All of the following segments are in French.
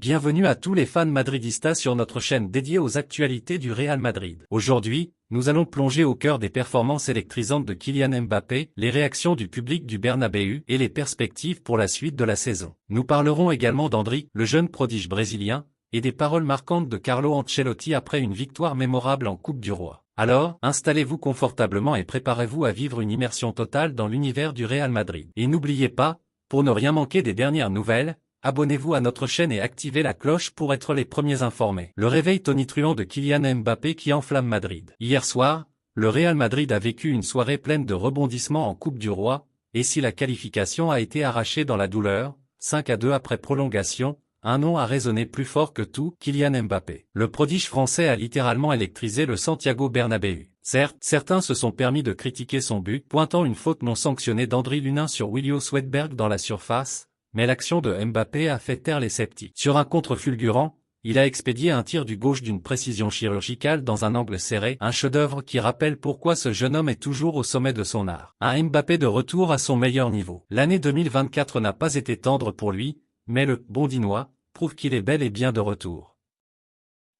Bienvenue à tous les fans madridistas sur notre chaîne dédiée aux actualités du Real Madrid. Aujourd'hui, nous allons plonger au cœur des performances électrisantes de Kylian Mbappé, les réactions du public du Bernabéu et les perspectives pour la suite de la saison. Nous parlerons également d'Endrick, le jeune prodige brésilien, et des paroles marquantes de Carlo Ancelotti après une victoire mémorable en Coupe du Roi. Alors, installez-vous confortablement et préparez-vous à vivre une immersion totale dans l'univers du Real Madrid. Et n'oubliez pas, pour ne rien manquer des dernières nouvelles, abonnez-vous à notre chaîne et activez la cloche pour être les premiers informés. Le réveil tonitruant de Kylian Mbappé qui enflamme Madrid. Hier soir, le Real Madrid a vécu une soirée pleine de rebondissements en Coupe du Roi, et si la qualification a été arrachée dans la douleur, 5-2 après prolongation, un nom a résonné plus fort que tout, Kylian Mbappé. Le prodige français a littéralement électrisé le Santiago Bernabéu. Certes, certains se sont permis de critiquer son but, pointant une faute non sanctionnée d'Andriy Lunin sur William Swedberg dans la surface, mais l'action de Mbappé a fait taire les sceptiques. Sur un contre fulgurant, il a expédié un tir du gauche d'une précision chirurgicale dans un angle serré, un chef-d'œuvre qui rappelle pourquoi ce jeune homme est toujours au sommet de son art. Un Mbappé de retour à son meilleur niveau. L'année 2024 n'a pas été tendre pour lui, mais le Bondinois prouve qu'il est bel et bien de retour.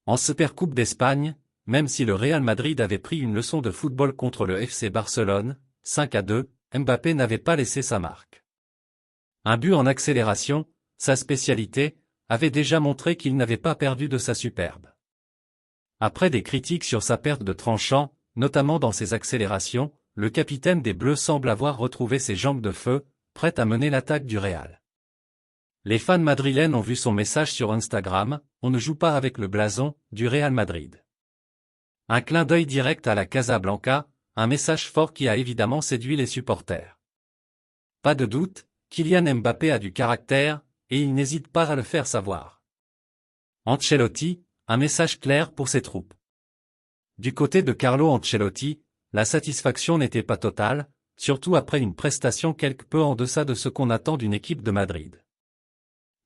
En Supercoupe d'Espagne, même si le Real Madrid avait pris une leçon de football contre le FC Barcelone, 5-2, Mbappé n'avait pas laissé sa marque. Un but en accélération, sa spécialité, avait déjà montré qu'il n'avait pas perdu de sa superbe. Après des critiques sur sa perte de tranchant, notamment dans ses accélérations, le capitaine des Bleus semble avoir retrouvé ses jambes de feu, prêt à mener l'attaque du Real. Les fans madrilènes ont vu son message sur Instagram, « On ne joue pas avec le blason » du Real Madrid. Un clin d'œil direct à la Casablanca, un message fort qui a évidemment séduit les supporters. Pas de doute, Kylian Mbappé a du caractère, et il n'hésite pas à le faire savoir. Ancelotti, un message clair pour ses troupes. Du côté de Carlo Ancelotti, la satisfaction n'était pas totale, surtout après une prestation quelque peu en deçà de ce qu'on attend d'une équipe de Madrid.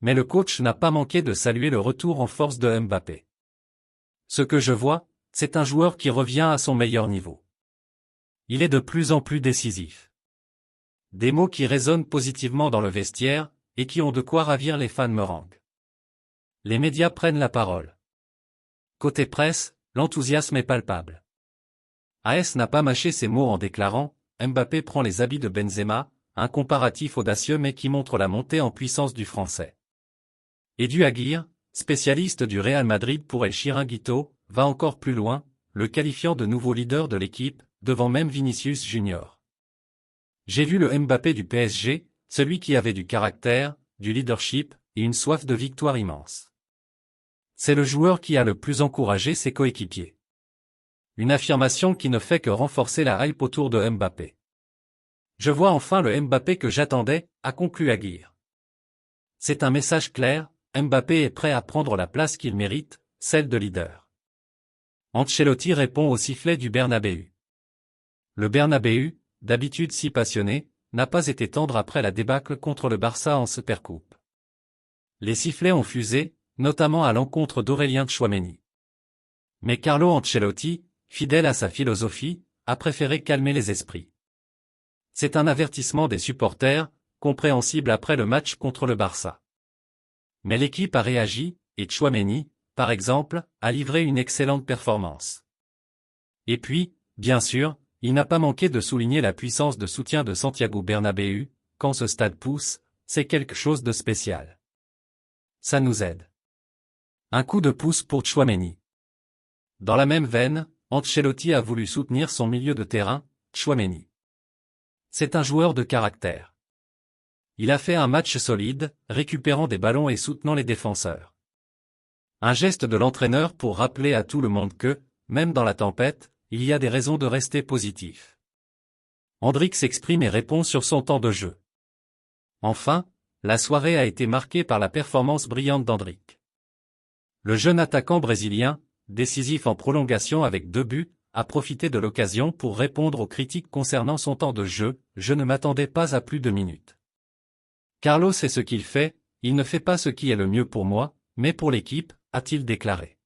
Mais le coach n'a pas manqué de saluer le retour en force de Mbappé. Ce que je vois, c'est un joueur qui revient à son meilleur niveau. Il est de plus en plus décisif. Des mots qui résonnent positivement dans le vestiaire, et qui ont de quoi ravir les fans merengues. Les médias prennent la parole. Côté presse, l'enthousiasme est palpable. AS n'a pas mâché ses mots en déclarant « Mbappé prend les habits de Benzema », un comparatif audacieux mais qui montre la montée en puissance du français. Edu Aguirre, spécialiste du Real Madrid pour El Chiringuito, va encore plus loin, le qualifiant de nouveau leader de l'équipe, devant même Vinicius Junior. J'ai vu le Mbappé du PSG, celui qui avait du caractère, du leadership, et une soif de victoire immense. C'est le joueur qui a le plus encouragé ses coéquipiers. Une affirmation qui ne fait que renforcer la hype autour de Mbappé. Je vois enfin le Mbappé que j'attendais, a conclu Aguirre. C'est un message clair, Mbappé est prêt à prendre la place qu'il mérite, celle de leader. Ancelotti répond au sifflet du Bernabéu. Le Bernabéu, d'habitude si passionné, n'a pas été tendre après la débâcle contre le Barça en Supercoupe. Les sifflets ont fusé, notamment à l'encontre d'Aurélien Tchouaméni. Mais Carlo Ancelotti, fidèle à sa philosophie, a préféré calmer les esprits. C'est un avertissement des supporters, compréhensible après le match contre le Barça. Mais l'équipe a réagi, et Tchouaméni, par exemple, a livré une excellente performance. Et puis, bien sûr, il n'a pas manqué de souligner la puissance de soutien de Santiago Bernabéu, quand ce stade pousse, c'est quelque chose de spécial. Ça nous aide. Un coup de pouce pour Tchouaméni. Dans la même veine, Ancelotti a voulu soutenir son milieu de terrain, Tchouaméni. C'est un joueur de caractère. Il a fait un match solide, récupérant des ballons et soutenant les défenseurs. Un geste de l'entraîneur pour rappeler à tout le monde que, même dans la tempête, il y a des raisons de rester positif. Endrick s'exprime et répond sur son temps de jeu. Enfin, la soirée a été marquée par la performance brillante d'Endrick. Le jeune attaquant brésilien, décisif en prolongation avec 2 buts, a profité de l'occasion pour répondre aux critiques concernant son temps de jeu, « Je ne m'attendais pas à plus de minutes. Carlo sait ce qu'il fait, il ne fait pas ce qui est le mieux pour moi, mais pour l'équipe », a-t-il déclaré.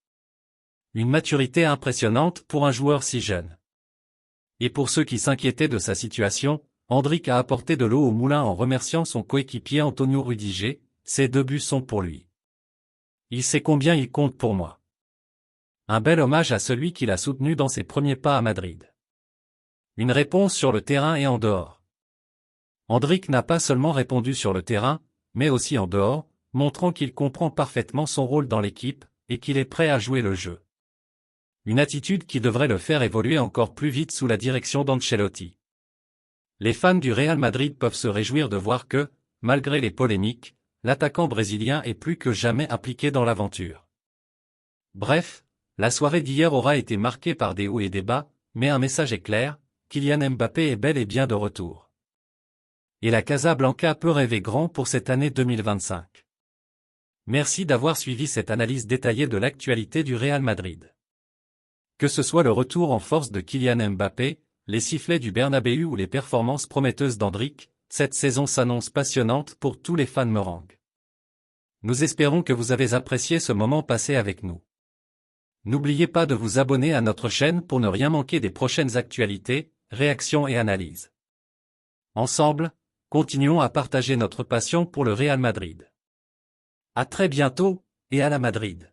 Une maturité impressionnante pour un joueur si jeune. Et pour ceux qui s'inquiétaient de sa situation, Endrick a apporté de l'eau au moulin en remerciant son coéquipier Antonio Rudiger, ces 2 buts sont pour lui. Il sait combien il compte pour moi. Un bel hommage à celui qui l'a soutenu dans ses premiers pas à Madrid. Une réponse sur le terrain et en dehors. Endrick n'a pas seulement répondu sur le terrain, mais aussi en dehors, montrant qu'il comprend parfaitement son rôle dans l'équipe, et qu'il est prêt à jouer le jeu. Une attitude qui devrait le faire évoluer encore plus vite sous la direction d'Ancelotti. Les fans du Real Madrid peuvent se réjouir de voir que, malgré les polémiques, l'attaquant brésilien est plus que jamais impliqué dans l'aventure. Bref, la soirée d'hier aura été marquée par des hauts et des bas, mais un message est clair, Kylian Mbappé est bel et bien de retour. Et la Casablanca peut rêver grand pour cette année 2025. Merci d'avoir suivi cette analyse détaillée de l'actualité du Real Madrid. Que ce soit le retour en force de Kylian Mbappé, les sifflets du Bernabéu ou les performances prometteuses d'Endrick, cette saison s'annonce passionnante pour tous les fans merengues. Nous espérons que vous avez apprécié ce moment passé avec nous. N'oubliez pas de vous abonner à notre chaîne pour ne rien manquer des prochaines actualités, réactions et analyses. Ensemble, continuons à partager notre passion pour le Real Madrid. À très bientôt, et à la Madrid.